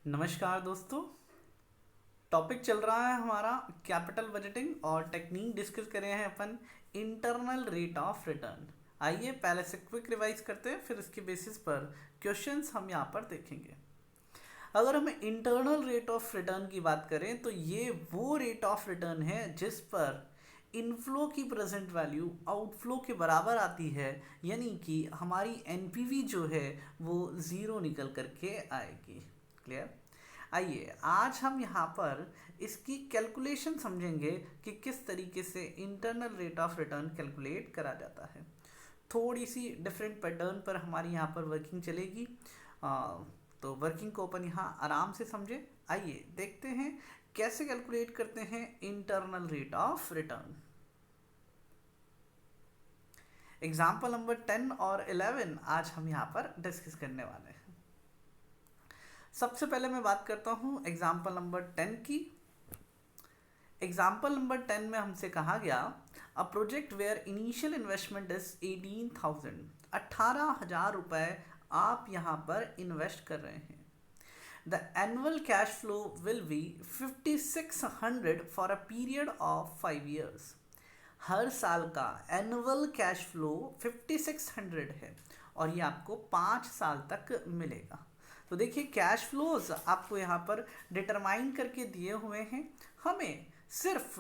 नमस्कार दोस्तों। टॉपिक चल रहा है हमारा कैपिटल बजटिंग और टेक्निक डिस्कस कर रहे हैं अपन इंटरनल रेट ऑफ रिटर्न। आइए पहले से क्विक रिवाइज करते हैं, फिर इसके बेसिस पर क्वेश्चंस हम यहाँ पर देखेंगे। अगर हम इंटरनल रेट ऑफ रिटर्न की बात करें तो ये वो रेट ऑफ रिटर्न है जिस पर इनफ्लो की प्रेजेंट वैल्यू आउटफ्लो के बराबर आती है, यानी कि हमारी एनपीवी जो है वो ज़ीरो निकल करके आएगी। क्लियर। आइए आज हम यहाँ पर इसकी कैलकुलेशन समझेंगे कि किस तरीके से internal rate of return calculate करा जाता है। थोड़ी सी डिफरेंट पैटर्न पर हमारी यहाँ पर वर्किंग चलेगी। तो वर्किंग को अपन यहाँ आराम से समझे। आइए देखते हैं कैसे कैलकुलेट करते हैं internal rate of return. Example number 10 और 11 आज हम यहाँ पर डिस्कस करने वाले हैं। सबसे पहले मैं बात करता हूँ एग्जाम्पल नंबर 10 की। एग्जाम्पल नंबर 10 में हमसे कहा गया a project where initial investment is 18,000, 18,000 रुपये आप यहाँ पर इन्वेस्ट कर रहे हैं। The annual cash flow will be 5,600 for a period of 5 years। हर साल का एनुअल कैश फ्लो 5,600 है और ये आपको 5 साल तक मिलेगा। तो देखिए कैश फ्लोज आपको यहाँ पर डिटरमाइन करके दिए हुए हैं। हमें सिर्फ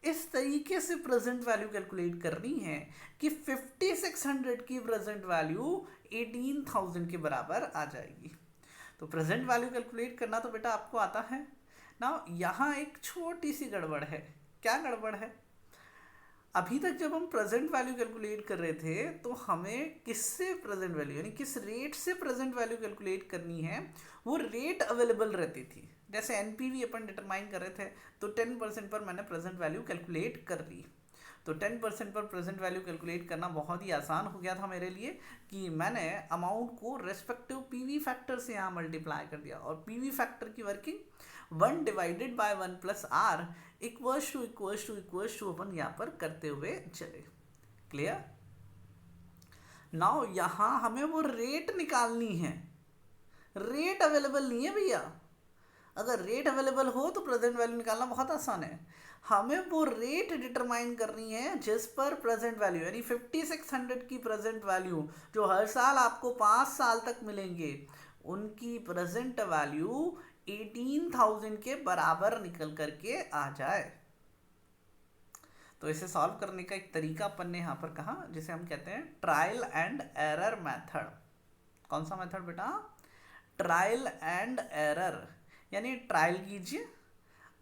इस तरीके से प्रेजेंट वैल्यू कैलकुलेट करनी है कि 5,600 की प्रेजेंट वैल्यू 18,000 के बराबर आ जाएगी। तो प्रेजेंट वैल्यू कैलकुलेट करना तो बेटा आपको आता है ना। यहाँ एक छोटी सी गड़बड़ है। क्या गड़बड़ है? अभी तक जब हम प्रेजेंट वैल्यू कैलकुलेट कर रहे थे तो हमें किससे प्रेजेंट वैल्यू यानी किस रेट से प्रेजेंट वैल्यू कैलकुलेट करनी है, वो रेट अवेलेबल रहती थी। जैसे एनपीवी अपन डिटरमाइन कर रहे थे तो 10% पर मैंने प्रेजेंट वैल्यू कैलकुलेट कर ली। तो 10% पर प्रेजेंट वैल्यू कैलकुलेट करना बहुत ही आसान हो गया था मेरे लिए कि मैंने अमाउंट को रेस्पेक्टिव पीवी फैक्टर से यहाँ मल्टीप्लाई कर दिया। और पीवी फैक्टर की working 1 divided by 1 plus R equals to अपन यहाँ पर करते हुए चले। क्लियर। नाउ यहाँ हमें वो रेट निकालनी है। रेट अवेलेबल नहीं है भैया। अगर रेट अवेलेबल हो तो प्रेजेंट वैल्यू निकालना बहुत आसान है। हमें वो रेट डिटरमाइन करनी है जिस पर प्रेजेंट वैल्यू यानी 5,600 की प्रेजेंट वैल्यू जो हर साल आपको 5 साल तक मिलेंगे, उनकी प्रेजेंट वैल्यू 18,000 के बराबर निकल करके आ जाए। तो इसे सॉल्व करने का एक तरीका अपन ने यहाँ पर कहा जिसे हम कहते हैं ट्रायल एंड एरर मेथड। कौन सा मेथड बेटा? Trial and error. यानी ट्रायल कीजिए,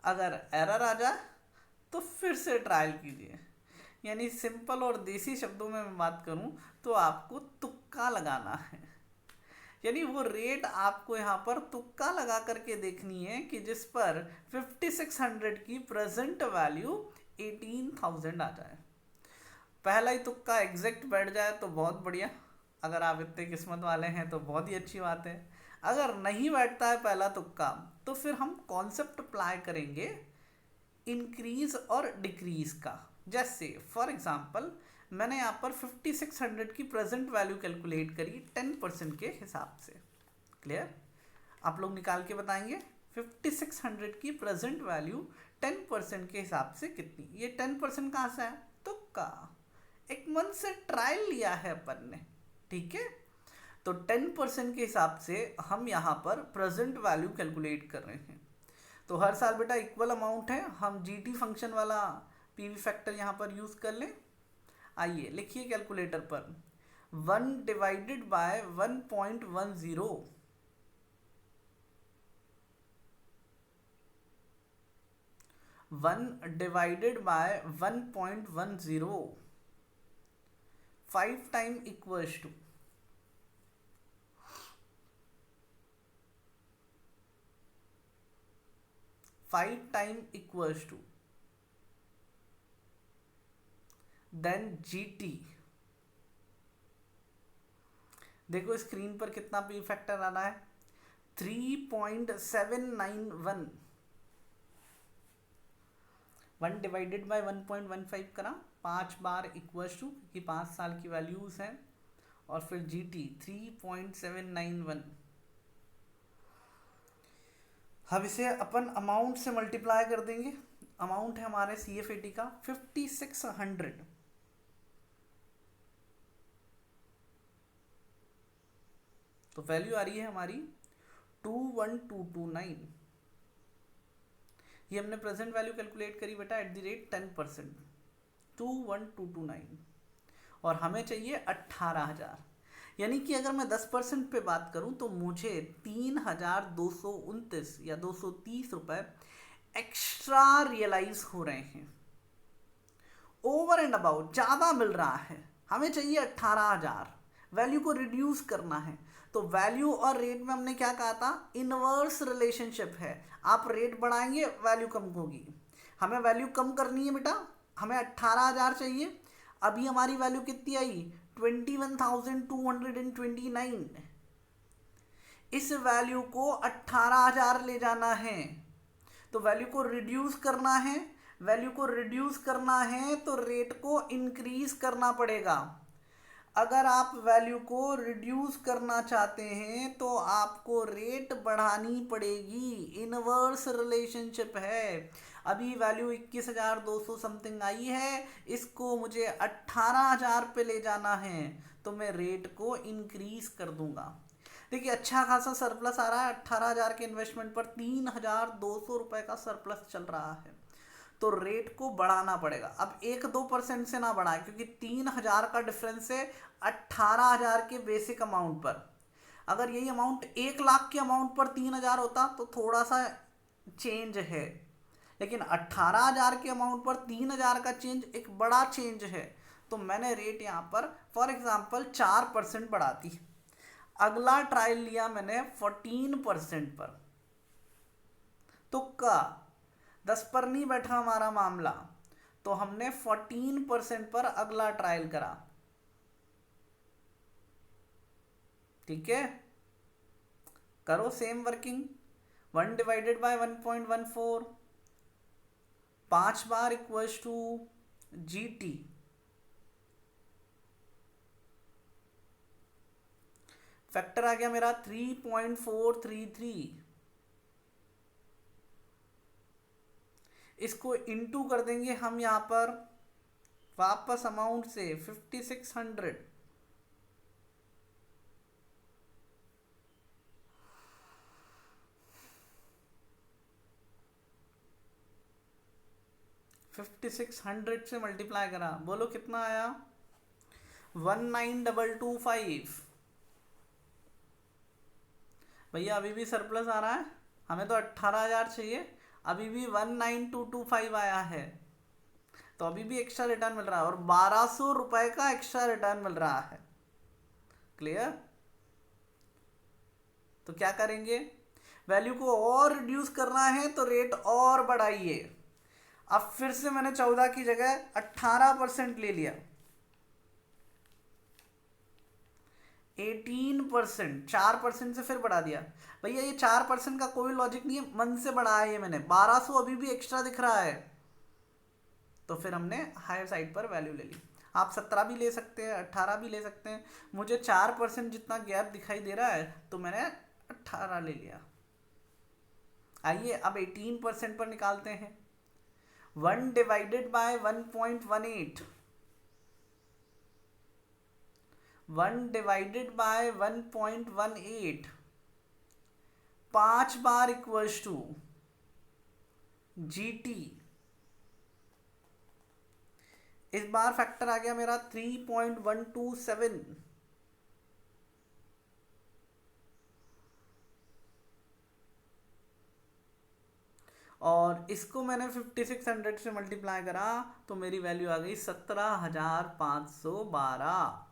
अगर एरर आ जाए तो फिर से ट्रायल कीजिए। यानी सिंपल और देसी शब्दों में मैं बात करूं तो आपको तुक्का लगाना है। यानी वो रेट आपको यहाँ पर तुक्का लगा करके देखनी है कि जिस पर 5,600 की प्रेजेंट वैल्यू 18,000 आ जाए। पहला ही तुक्का एग्जैक्ट बैठ जाए तो बहुत बढ़िया। अगर आप इतने किस्मत वाले हैं तो बहुत ही अच्छी बात है। अगर नहीं बैठता है पहला तुक्का तो फिर हम कॉन्सेप्ट अप्लाई करेंगे इंक्रीज और डिक्रीज का। जैसे फॉर एग्जांपल मैंने यहाँ पर 5,600 की प्रेजेंट वैल्यू कैलकुलेट करी 10% के हिसाब से। क्लियर। आप लोग निकाल के बताएंगे 5,600 की प्रेजेंट वैल्यू 10% के हिसाब से कितनी। ये 10% कहाँ से है? तुक्का। एक मन से ट्रायल लिया है अपन ने। ठीक है। तो 10% के हिसाब से हम यहाँ पर प्रेजेंट वैल्यू कैलकुलेट कर रहे हैं। तो हर साल बेटा इक्वल अमाउंट है, हम जीटी फंक्शन वाला पीवी फैक्टर यहाँ पर यूज कर लें। आइए लिखिए कैलकुलेटर पर 1 divided by 1.10, 1 divided by 1.10, 5 time equals to 5 time equals to then GT. देखो स्क्रीन पर कितना पी फैक्टर आना है 3.791। 1 डिवाइडेड बाय 1.15 करा 5 बार इक्वल्स टू, क्योंकि 5 साल की वैल्यूज हैं, और फिर जीटी 3.791। अब इसे अपन अमाउंट से मल्टीप्लाई कर देंगे। अमाउंट है हमारे CF80 का 5600, तो वैल्यू आ रही है हमारी 21229। ये हमने प्रेजेंट वैल्यू कैलकुलेट करी बेटा एट द रेट 10%, 21229, और हमें चाहिए 18,000। यानी कि अगर मैं 10% पे बात करूं तो मुझे 3,229 या 230 रुपए एक्स्ट्रा रियलाइज हो रहे हैं, ओवर एंड अबाउट ज़्यादा मिल रहा है। हमें चाहिए 18,000, वैल्यू को रिड्यूस करना है। तो वैल्यू और रेट में हमने क्या कहा था, इनवर्स रिलेशनशिप है। आप रेट बढ़ाएंगे वैल्यू कम होगी। हमें वैल्यू कम करनी है बेटा, हमें 18,000 चाहिए। अभी हमारी वैल्यू कितनी आई, 21,229। इस वैल्यू को 18,000 ले जाना है, तो वैल्यू को रिड्यूस करना है। वैल्यू को रिड्यूस करना है तो रेट को इंक्रीज करना पड़ेगा। अगर आप वैल्यू को रिड्यूस करना चाहते हैं तो आपको रेट बढ़ानी पड़ेगी, इनवर्स रिलेशनशिप है। अभी वैल्यू 21,200 समथिंग आई है, इसको मुझे 18,000 पे ले जाना है, तो मैं रेट को इंक्रीज कर दूंगा। देखिए अच्छा खासा सरप्लस आ रहा है, 18,000 के इन्वेस्टमेंट पर 3,200 रुपए का सरप्लस चल रहा है, तो रेट को बढ़ाना पड़ेगा। अब 1-2% से ना बढ़ाए, क्योंकि 3,000 का डिफरेंस है 18,000 के बेसिक अमाउंट पर। अगर यही अमाउंट 1,00,000 के अमाउंट पर 3,000 होता तो थोड़ा सा चेंज है, लेकिन 18,000 के अमाउंट पर 3,000 का चेंज एक बड़ा चेंज है। तो मैंने रेट यहाँ पर फॉर एग्जांपल 4% बढ़ा दी। अगला ट्रायल लिया मैंने 14% पर, तुक्का 10 पर नहीं बैठा हमारा मामला, तो हमने 14% पर अगला ट्रायल करा। ठीक है, करो सेम वर्किंग। 1 डिवाइडेड बाय 1.14, 5 बार इक्वल्स टू GT। फैक्टर आ गया मेरा 3.433। इसको इनटू कर देंगे हम यहाँ पर वापस अमाउंट से 5600। से मल्टीप्लाई करा, बोलो कितना आया, 19,225। भैया अभी भी सरप्लस आ रहा है, हमें तो 18,000 चाहिए, अभी भी 19,225 आया है, तो अभी भी एक्स्ट्रा रिटर्न मिल रहा है, और 1,200 रुपए का एक्स्ट्रा रिटर्न मिल रहा है। क्लियर? तो क्या करेंगे, वैल्यू को और रिड्यूस करना है तो रेट और बढ़ाइए। अब फिर से मैंने 14 की जगह 18% ले लिया, 18%, 4% से फिर बढ़ा दिया। भैया ये 4% का कोई लॉजिक नहीं है, मन से बढ़ाया ये मैंने, 1,200 अभी भी एक्स्ट्रा दिख रहा है, तो फिर हमने हायर साइड पर वैल्यू ले ली। आप 17 भी ले सकते हैं, 18 भी ले सकते हैं, मुझे 4% जितना गैप दिखाई दे रहा है तो मैंने 18 ले लिया। आइए अब 18% पर निकालते हैं। 1 डिवाइडेड बाय 1.18, 1 डिवाइडेड बाय 1.18, 5 बार इक्वल्स टू GT। इस बार फैक्टर आ गया मेरा 3.127, और इसको मैंने 5600 से मल्टीप्लाई करा तो मेरी वैल्यू आ गई 17,512,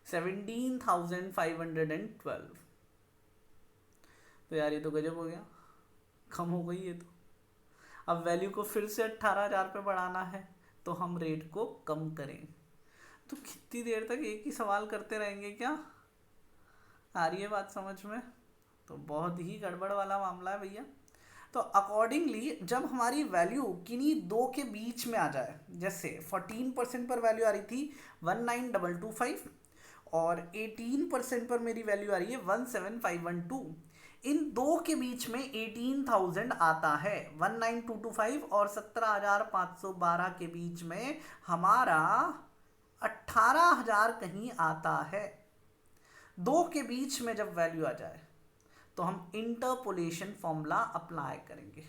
17,512। तो यार ये तो गजब हो गया, कम हो गई ये तो। अब वैल्यू को फिर से 18,000 पे बढ़ाना है तो हम रेट को कम करें। तो कितनी देर तक एक ही सवाल करते रहेंगे क्या? आ रही है बात समझ में? तो बहुत ही गड़बड़ वाला मामला है भैया। तो अकॉर्डिंगली जब हमारी वैल्यू किन्हीं दो के बीच में आ जाए, जैसे 14% पर वैल्यू आ रही थी 19,225, और 18% पर मेरी वैल्यू आ रही है 17512। इन दो के बीच में 18,000 आता है, 19225 और 17,512 के बीच में हमारा 18,000 कहीं आता है। दो के बीच में जब वैल्यू आ जाए तो हम इंटरपोलेशन फॉर्मूला अप्लाई करेंगे।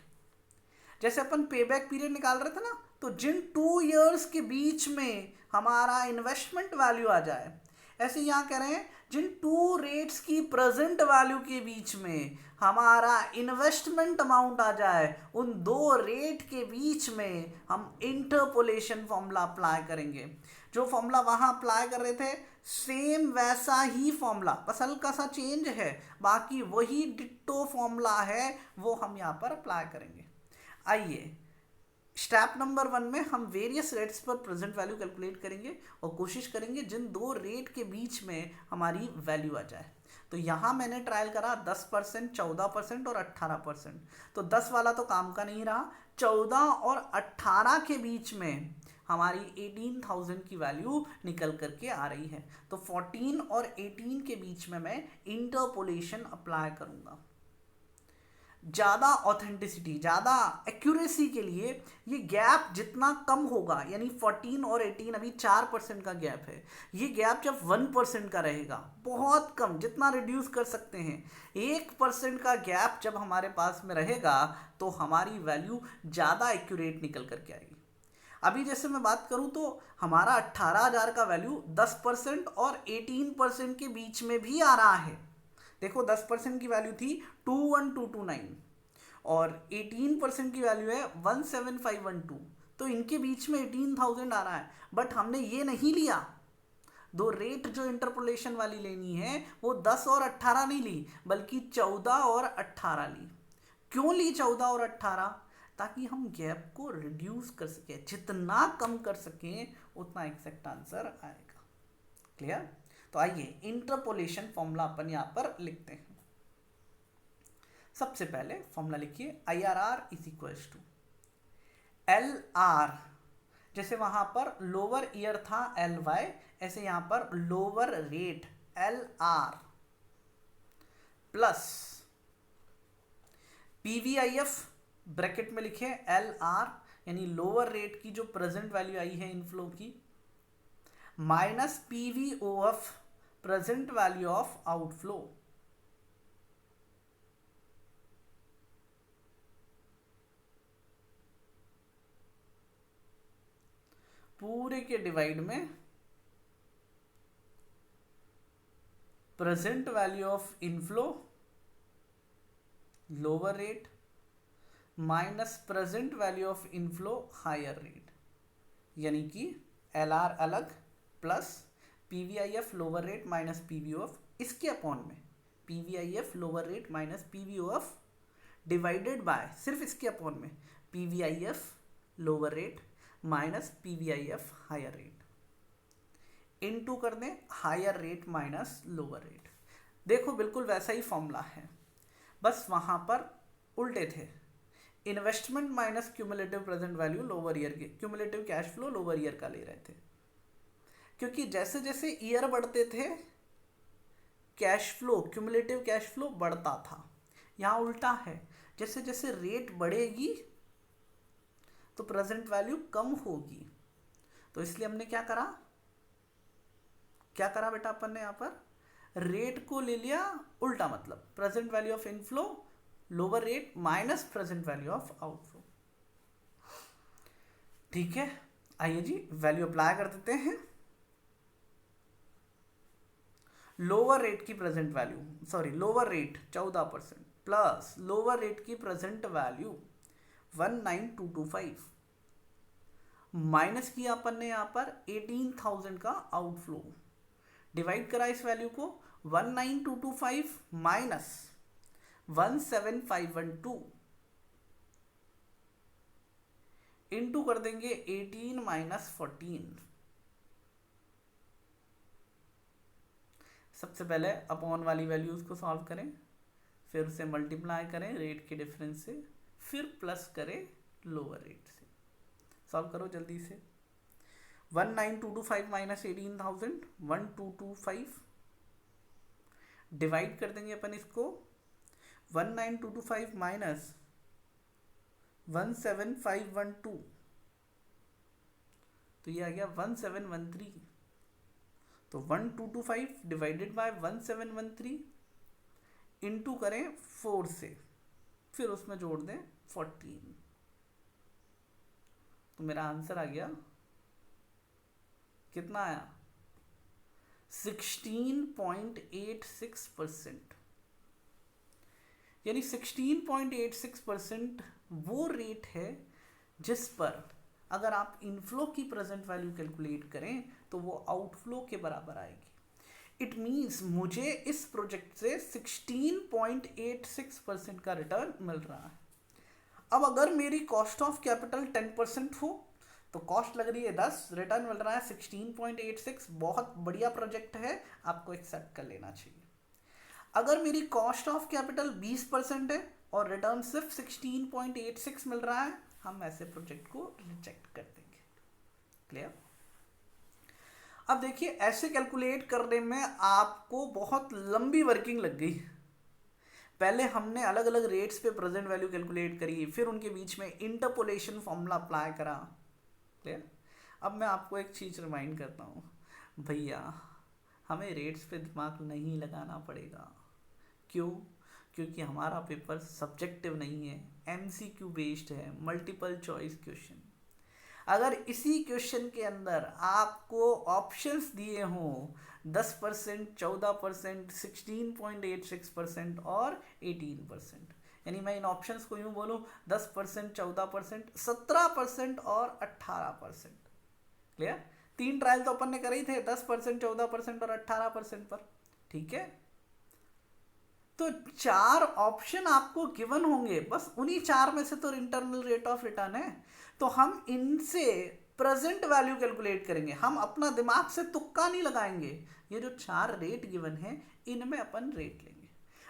जैसे अपन पेबैक पीरियड निकाल रहे थे ना, तो जिन 2 इयर्स के बीच में हमारा इन्वेस्टमेंट वैल्यू आ जाए, ऐसे यहाँ कह रहे हैं जिन 2 रेट्स की प्रेजेंट वैल्यू के बीच में हमारा इन्वेस्टमेंट अमाउंट आ जाए, उन 2 रेट के बीच में हम इंटरपोलेशन फॉर्मूला अप्लाई करेंगे। जो फॉर्मूला वहां अप्लाई कर रहे थे सेम वैसा ही फॉर्मूला, बस हल्का सा चेंज है, बाकी वही डिट्टो फॉर्मूला है, वो हम यहाँ पर अप्लाई करेंगे। आइए स्टेप नंबर 1 में हम वेरियस रेट्स पर प्रेजेंट वैल्यू कैलकुलेट करेंगे और कोशिश करेंगे जिन 2 रेट के बीच में हमारी वैल्यू आ जाए। तो यहाँ मैंने ट्रायल करा 10%, 14% और 18%। तो 10 वाला तो काम का नहीं रहा, 14 और 18 के बीच में हमारी 18,000 की वैल्यू निकल करके आ रही है। तो 14 और 18 के बीच में मैं इंटरपोलेशन अप्लाई करूँगा। ज़्यादा ऑथेंटिसिटी, ज़्यादा एक्यूरेसी के लिए ये गैप जितना कम होगा, यानी 14 और 18 अभी 4% का गैप है, ये गैप जब 1% का रहेगा, बहुत कम, जितना रिड्यूस कर सकते हैं, 1% का गैप जब हमारे पास में रहेगा तो हमारी वैल्यू ज़्यादा एक्यूरेट निकल करके आएगी। अभी जैसे मैं बात करूँ तो हमारा 18,000 का वैल्यू 10% और 18% के बीच में भी आ रहा है। देखो 10% की वैल्यू थी 21229 और 18% की वैल्यू है 17512, तो इनके बीच में 18,000 आ रहा है। बट हमने ये नहीं लिया, 2 रेट जो इंटरपोलेशन वाली लेनी है वो 10 और 18 नहीं ली, बल्कि 14 और 18 ली। क्यों ली 14 और 18? ताकि हम गैप को रिड्यूस कर सकें, जितना कम कर सकें उतना एग्जैक्ट आंसर आएगा। क्लियर? तो आइए इंटरपोलेशन फॉर्मूला अपन यहां पर लिखते हैं। सबसे पहले फॉर्मूला लिखिए, IRR is equals to LR, जैसे वहां पर लोअर ईयर था LY, ऐसे यहां पर lower rate LR plus PVIF bracket में लिखे LR, यानी लोअर रेट की जो प्रेजेंट वैल्यू आई है इनफ्लो की, minus PVOF present value of outflow. पूरे के डिवाइड में present value of inflow lower rate minus present value of inflow higher rate, यानी कि LR अलग plus PVIF lower rate minus PVOF, इसके अपॉन में PVIF lower rate minus PVOF divided by सिर्फ इसके अपॉन में PVIF lower rate minus PVIF higher rate, into कर दें higher rate minus lower rate. देखो बिल्कुल वैसा ही फॉर्मूला है, बस वहां पर उल्टे थे, investment minus cumulative present value lower year के, cumulative cash flow lower year का ले रहे थे, क्योंकि जैसे जैसे ईयर बढ़ते थे cash flow, cumulative cash flow बढ़ता था। यहाँ उल्टा है, जैसे जैसे रेट बढ़ेगी तो प्रेजेंट वैल्यू कम होगी। तो इसलिए हमने क्या करा बेटा, अपन ने यहाँ पर रेट को ले लिया उल्टा, मतलब present value of inflow lower rate minus present value of outflow. ठीक है, आइए जी वैल्यू अप्लाई कर देते हैं। लोअर रेट की present value, sorry lower rate 14% plus lower rate की प्रेजेंट वैल्यू 19225 माइनस किया अपन ने यहां पर 18,000 का आउटफ्लो, डिवाइड करा इस वैल्यू को 19225 माइनस 17512 इनटू कर देंगे 18 माइनस 14। सबसे पहले अपॉन वाली वैल्यूज को सॉल्व करें, फिर उसे मल्टीप्लाई करें रेट के डिफरेंस से, फिर प्लस करें लोअर रेट से। सॉल्व करो जल्दी से, 19225 माइनस 18,000, 1225 डिवाइड कर देंगे अपन इसको, 19225 माइनस 17512, तो ये आ गया 1713। तो 1225 डिवाइडेड बाय 1713 इंटू करें 4 से, फिर उसमें जोड़ दें 14, तो मेरा आंसर आ गया, कितना आया, 16.86%। यानी 16.86% वो रेट है जिस पर अगर आप इनफ्लो की प्रेजेंट वैल्यू कैलकुलेट करें तो वो आउटफ्लो के बराबर आएगी। इट मीन्स मुझे इस प्रोजेक्ट से 16.86% का रिटर्न मिल रहा है। अब अगर मेरी कॉस्ट ऑफ कैपिटल 10% हो तो कॉस्ट लग रही है 10, रिटर्न मिल रहा है 16.86, बहुत बढ़िया प्रोजेक्ट है, आपको एक्सेप्ट कर लेना चाहिए। अगर मेरी कॉस्ट ऑफ कैपिटल 20% है और रिटर्न सिर्फ 16.86 मिल रहा है, हम ऐसे प्रोजेक्ट को रिजेक्ट कर देंगे। क्लियर? अब देखिए, ऐसे कैलकुलेट करने में आपको बहुत लंबी वर्किंग लग गई। पहले हमने अलग अलग रेट्स पे प्रेजेंट वैल्यू कैलकुलेट करी, फिर उनके बीच में इंटरपोलेशन फॉर्मूला अप्लाई करा। क्लियर? अब मैं आपको एक चीज़ रिमाइंड करता हूँ, भैया हमें रेट्स पे दिमाग नहीं लगाना पड़ेगा। क्यों? क्योंकि हमारा पेपर सब्जेक्टिव नहीं है, MCQ बेस्ड है, मल्टीपल चॉइस क्वेश्चन। अगर इसी क्वेश्चन के अंदर आपको ऑप्शंस दिए हों 10%, 14%, 16.86% और 18%, यानी मैं इन ऑप्शंस को यूं बोलूं 10%, 14%, 17% और 18%। क्लियर? 3 ट्रायल तो अपन ने करे ही थे, 10%, 14% और 18% पर। ठीक है, तो 4 ऑप्शन आपको गिवन होंगे, बस उन्हीं 4 में से तो इंटरनल रेट ऑफ रिटर्न है, तो हम इनसे प्रेजेंट वैल्यू कैलकुलेट करेंगे। हम अपना दिमाग से तुक्का नहीं लगाएंगे, ये जो 4 रेट गिवन है इनमें अपन रेट लेंगे।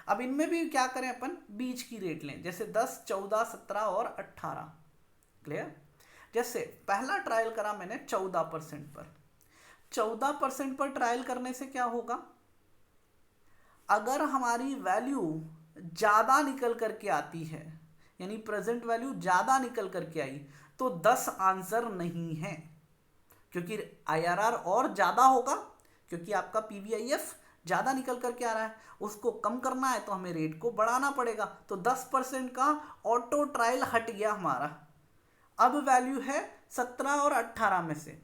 अब इनमें भी क्या करें, अपन बीच की रेट लें, जैसे 10, 14, 17 और 18। क्लियर? जैसे पहला ट्रायल करा मैंने 14% पर। 14% पर ट्रायल करने से क्या होगा, अगर हमारी वैल्यू ज़्यादा निकल करके आती है, यानी प्रेजेंट वैल्यू ज़्यादा निकल करके आई, तो 10 आंसर नहीं है, क्योंकि IRR और ज़्यादा होगा, क्योंकि आपका PVIF ज़्यादा निकल करके आ रहा है, उसको कम करना है तो हमें रेट को बढ़ाना पड़ेगा। तो 10% का ऑटो ट्रायल हट गया हमारा। अब वैल्यू है 17 और 18 में से,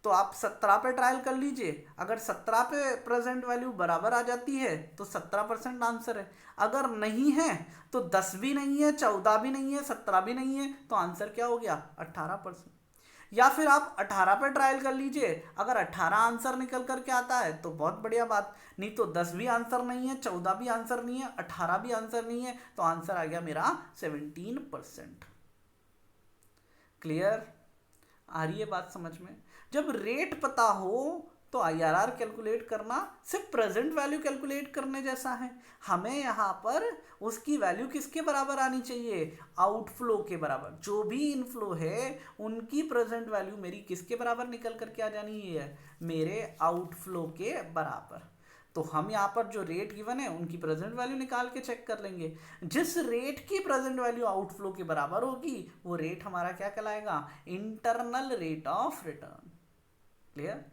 तो आप 17 पे ट्रायल कर लीजिए। अगर 17 पे प्रेजेंट वैल्यू बराबर आ जाती है तो 17% आंसर है। अगर नहीं है तो 10 भी नहीं है, 14 भी नहीं है, 17 भी नहीं है, तो आंसर क्या हो गया, 18%। या फिर आप 18 पे ट्रायल कर लीजिए, अगर 18 आंसर निकल करके आता है तो बहुत बढ़िया बात, नहीं तो 10 भी आंसर नहीं है, 14 भी आंसर नहीं है, 18 भी आंसर नहीं है, तो आंसर आ गया मेरा 17%। क्लियर? आ रही है बात समझ में? जब रेट पता हो तो IRR कैलकुलेट करना सिर्फ प्रेजेंट वैल्यू कैलकुलेट करने जैसा है। हमें यहाँ पर उसकी वैल्यू किसके बराबर आनी चाहिए, आउटफ्लो के बराबर। जो भी इनफ्लो है उनकी प्रेजेंट वैल्यू मेरी किसके बराबर निकल करके आ जानी है, मेरे आउटफ्लो के बराबर। तो हम यहाँ पर जो रेट गिवन है उनकी प्रेजेंट वैल्यू निकाल के चेक कर लेंगे। जिस रेट की प्रेजेंट वैल्यू आउटफ्लो के बराबर होगी वो रेट हमारा क्या कहलाएगा, internal rate of return. Clear?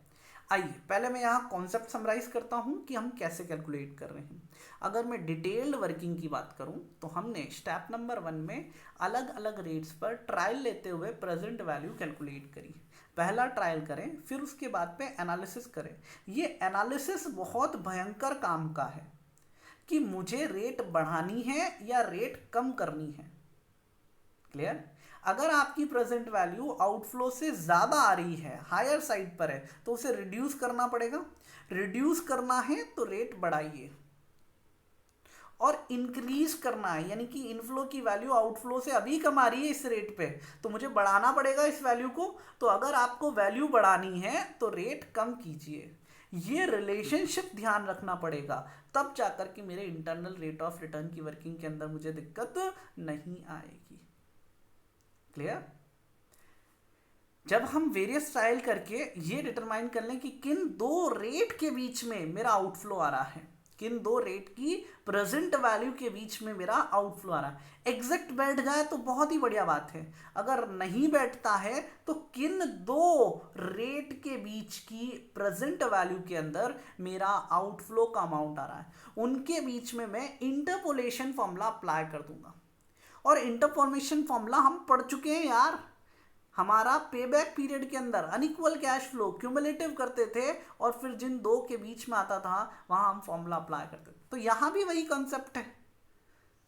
आइए पहले मैं यहाँ कॉन्सेप्ट समराइज करता हूँ कि हम कैसे कैलकुलेट कर रहे हैं। अगर मैं डिटेल्ड वर्किंग की बात करूँ तो हमने स्टेप नंबर 1 में अलग अलग रेट्स पर ट्रायल लेते हुए प्रेजेंट वैल्यू कैलकुलेट करी। पहला ट्रायल करें, फिर उसके बाद पे एनालिसिस करें। ये एनालिसिस बहुत भयंकर काम का है कि मुझे रेट बढ़ानी है या रेट कम करनी है। क्लियर? अगर आपकी प्रेजेंट वैल्यू आउटफ्लो से ज़्यादा आ रही है, हायर साइड पर है, तो उसे रिड्यूस करना पड़ेगा। रिड्यूस करना है तो रेट बढ़ाइए, और इंक्रीज करना है, यानी कि इनफ्लो की वैल्यू आउटफ्लो से अभी कम आ रही है इस रेट पे, तो मुझे बढ़ाना पड़ेगा इस वैल्यू को। तो अगर आपको वैल्यू बढ़ानी है तो रेट कम कीजिए। ये रिलेशनशिप ध्यान रखना पड़ेगा, तब जाकर के मेरे इंटरनल रेट ऑफ रिटर्न की वर्किंग के अंदर मुझे दिक्कत नहीं आएगी। क्लियर? जब हम वेरियस ट्रायल करके ये डिटरमाइन कर लें कि किन दो रेट के बीच में मेरा आउटफ्लो आ रहा है, किन दो रेट की प्रेजेंट वैल्यू के बीच में मेरा आउटफ्लो आ रहा है, एग्जैक्ट बैठ जाए तो बहुत ही बढ़िया बात है, अगर नहीं बैठता है तो किन दो रेट के बीच की प्रेजेंट वैल्यू के अंदर मेरा आउटफ्लो का अमाउंट आ रहा है, उनके बीच में मैं इंटरपोलेशन फॉर्मूला अप्लाई कर दूंगा। और इंटरपोलेशन फॉर्मूला हम पढ़ चुके हैं यार, हमारा पेबैक पीरियड के अंदर अनइक्वल कैश फ्लो क्यूमुलेटिव करते थे और फिर जिन दो के बीच में आता था वहां हम फॉर्मूला अप्लाई करते थे। तो यहां भी वही कॉन्सेप्ट है।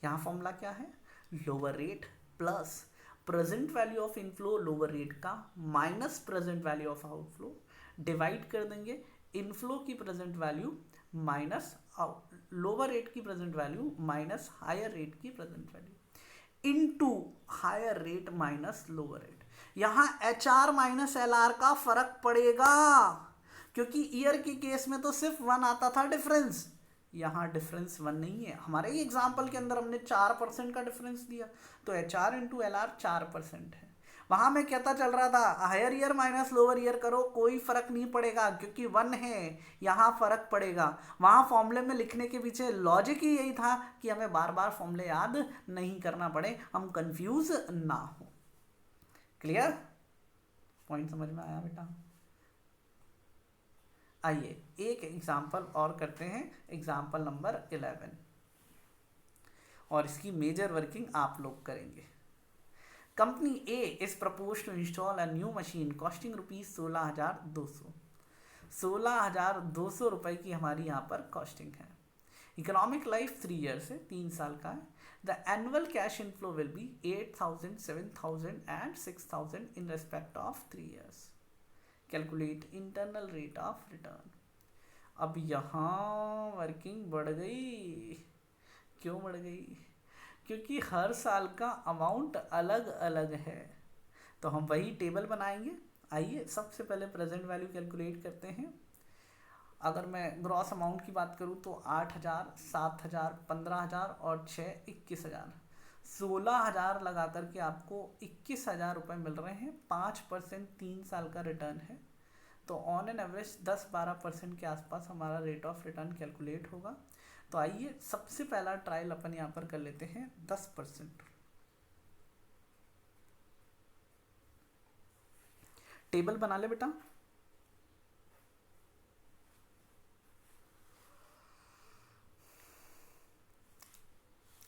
यहां फॉर्मूला क्या है, lower rate plus present value of inflow lower rate का minus present value of outflow, divide कर देंगे इनफ्लो की present value minus lower rate की present value minus higher rate की present value into higher rate minus lower rate. यहां HR minus LR का फर्क पड़ेगा, क्योंकि ईयर के केस में तो सिर्फ 1 आता था डिफरेंस, यहां डिफरेंस 1 नहीं है। हमारे ही एग्जाम्पल के अंदर हमने 4% का डिफरेंस दिया, तो HR इंटू LR 4% है। वहां में कहता चल रहा था higher year minus lower year करो, कोई फर्क नहीं पड़ेगा क्योंकि 1 है, यहां फर्क पड़ेगा। वहां फॉर्मूले में लिखने के पीछे लॉजिक ही यही था कि हमें बार बार फॉर्मूले याद नहीं करना पड़े, हम कंफ्यूज ना हो। क्लियर, पॉइंट समझ में आया बेटा? आइए एक एग्जाम्पल और करते हैं, एग्जाम्पल नंबर 11, और इसकी मेजर वर्किंग आप लोग करेंगे। Company A is propose to install a new machine costing rupees 16,200। 16,200 रुपए की हमारी यहाँ पर कॉस्टिंग है। इकोनॉमिक लाइफ 3 ईयर्स है, 3 साल का है। The annual cash inflow will be 8,000, 7,000 and 6,000 in respect of 3 years. Calculate internal rate of return. अब यहाँ वर्किंग बढ़ गई। क्यों बढ़ गई? क्योंकि हर साल का अमाउंट अलग अलग है, तो हम वही टेबल बनाएंगे। आइए सबसे पहले प्रेजेंट वैल्यू कैलकुलेट करते हैं। अगर मैं ग्रॉस अमाउंट की बात करूं तो 8,000, 7,000, 15,000 और 6 21,000, 16,000 लगा करके आपको 21,000 रुपये मिल रहे हैं। 5% 3 साल का रिटर्न है, तो ऑन एन एवरेज 10-12% के आसपास हमारा रेट ऑफ रिटर्न कैलकुलेट होगा। तो आइए सबसे पहला ट्रायल अपन यहाँ पर कर लेते हैं 10%। टेबल बना ले बेटा।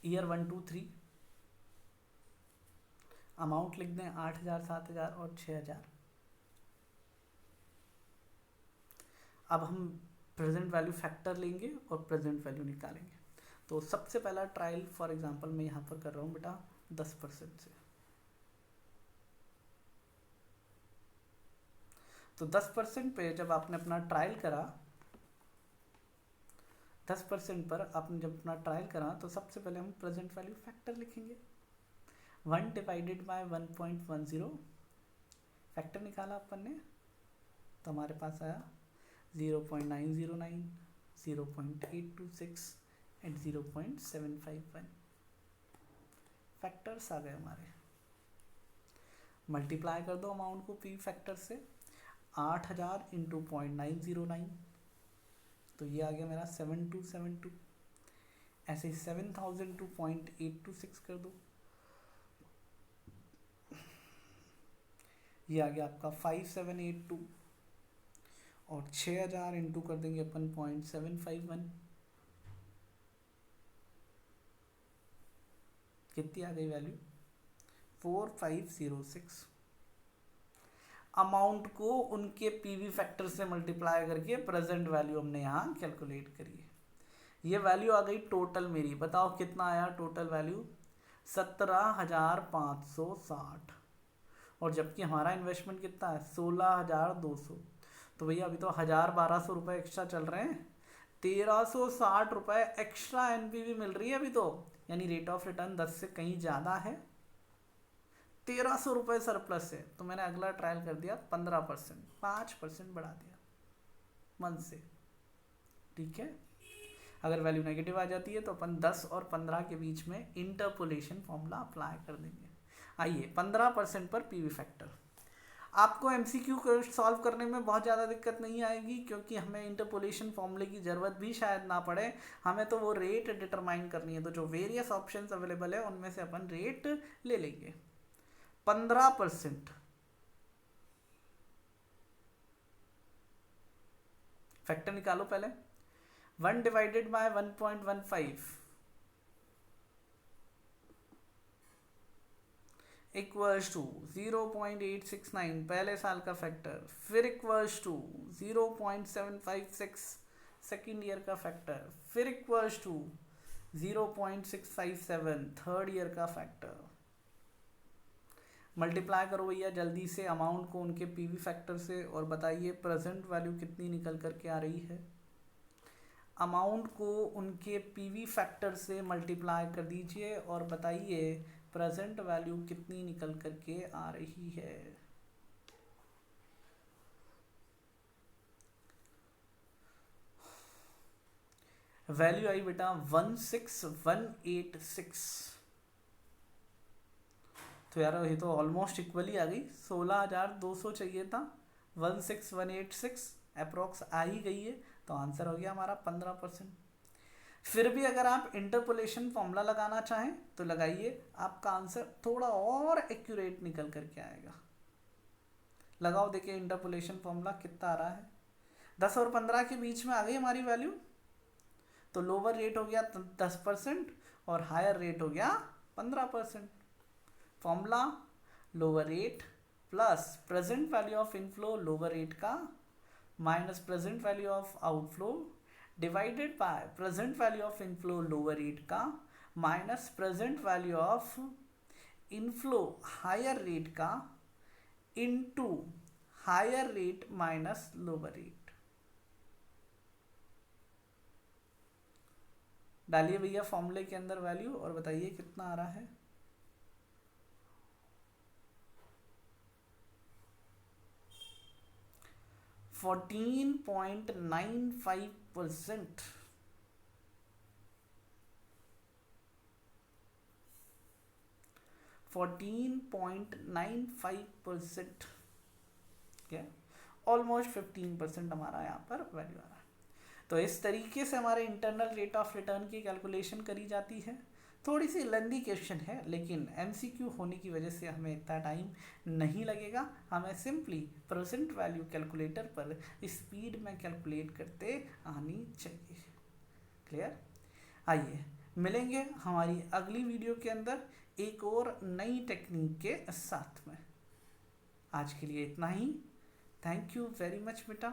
ईयर 1, 2, 3, अमाउंट लिख दें 8,000, 7,000 और 6,000। अब हम प्रेजेंट वैल्यू फैक्टर लेंगे और प्रेजेंट वैल्यू निकालेंगे। तो सबसे पहला ट्रायल फॉर एग्जांपल मैं यहाँ पर कर रहा हूँ बेटा 10% से। तो 10% पे जब आपने अपना ट्रायल करा, 10% पर आपने जब अपना ट्रायल करा तो सबसे पहले हम प्रेजेंट वैल्यू फैक्टर लिखेंगे। 1 डिवाइडेड बाय 1.10, फैक्टर निकाला अपन ने तो हमारे पास आया 0.909, 0.826 एंड 0.751। फैक्टर्स आ गए हमारे। मल्टीप्लाई कर दो अमाउंट को पी फैक्टर से, 8,000 इंटू 0.909, तो ये आ गया मेरा 7272। ऐसे ही 7,000 टू 0.826 कर दो, ये आ गया आपका 5782। और 6,000 इंटू कर देंगे अपन 0.751, कितनी आ गई वैल्यू 4506। अमाउंट को उनके पीवी फैक्टर से मल्टीप्लाई करके प्रेजेंट वैल्यू हमने यहाँ कैलकुलेट करी है। ये वैल्यू आ गई टोटल मेरी, बताओ कितना आया टोटल वैल्यू 17,560। और जबकि हमारा इन्वेस्टमेंट कितना है 16,200, तो भैया अभी तो 1,000-1,200 रुपये एक्स्ट्रा चल रहे हैं, 1,360 रुपये एक्स्ट्रा एनपीवी मिल रही है अभी तो, यानी रेट ऑफ रिटर्न 10 से कहीं ज़्यादा है, 1,300 रुपये सरप्लस है। तो मैंने अगला ट्रायल कर दिया 15%, 5% बढ़ा दिया मंथ से। ठीक है, अगर वैल्यू नेगेटिव आ जाती है तो अपन 10 और 15 के बीच में इंटरपोलेशन फॉर्मूला अप्लाई कर देंगे। आइए 15% पर पीवी फैक्टर। आपको एमसीक्यू को सॉल्व करने में बहुत ज़्यादा दिक्कत नहीं आएगी, क्योंकि हमें इंटरपोलेशन फॉर्मूले की ज़रूरत भी शायद ना पड़े। हमें तो वो रेट डिटरमाइन करनी है, तो जो वेरियस ऑप्शंस अवेलेबल है उनमें से अपन रेट ले लेंगे। 15%। फैक्टर निकालो पहले। 1 डिवाइडेड बाय 1.15 इक्वल्स टू 0.869 पहले साल का फैक्टर, फिर इक्वल्स टू 0.756 सेकेंड ईयर का फैक्टर, फिर इक्वल्स टू 0.657 थर्ड ईयर का फैक्टर। मल्टीप्लाई करो भैया जल्दी से अमाउंट को उनके पीवी फैक्टर से, और बताइए प्रेजेंट वैल्यू कितनी निकल करके आ रही है। अमाउंट को उनके पीवी फैक्टर से मल्टीप्लाई कर दीजिए और बताइए प्रेजेंट वैल्यू कितनी निकल करके आ रही है। वैल्यू आई बेटा 16186। तो यार ये तो ऑलमोस्ट इक्वली आ गई। 16,200 चाहिए था, 16186 अप्रोक्स आ ही गई है, तो आंसर हो गया हमारा 15%। फिर भी अगर आप इंटरपोलेशन फॉर्मूला लगाना चाहें तो लगाइए, आपका आंसर थोड़ा और एक्यूरेट निकल करके आएगा। लगाओ, देखिए इंटरपोलेशन फॉर्मूला कितना आ रहा है। 10 और 15 के बीच में आ गई हमारी वैल्यू, तो लोअर रेट हो गया 10% और हायर रेट हो गया 15%। Formula lower rate plus present value of inflow lower rate का minus present value of outflow divided by present value of inflow lower rate का minus present value of inflow higher rate का into higher rate minus lower rate. डालिए भैया फॉर्मूले के अंदर value और बताइए कितना आ रहा है। 14.95%। क्या ऑलमोस्ट 15% हमारा यहाँ पर वैल्यू आ रहा है। तो इस तरीके से हमारे इंटरनल रेट ऑफ रिटर्न की कैलकुलेशन करी जाती है। थोड़ी सी लेंदी क्वेश्चन है, लेकिन एमसीक्यू होने की वजह से हमें इतना टाइम नहीं लगेगा। हमें सिंपली प्रेजेंट वैल्यू कैलकुलेटर पर स्पीड में कैलकुलेट करते आनी चाहिए। क्लियर? आइए मिलेंगे हमारी अगली वीडियो के अंदर एक और नई टेक्निक के साथ में। आज के लिए इतना ही। थैंक यू वेरी मच बेटा।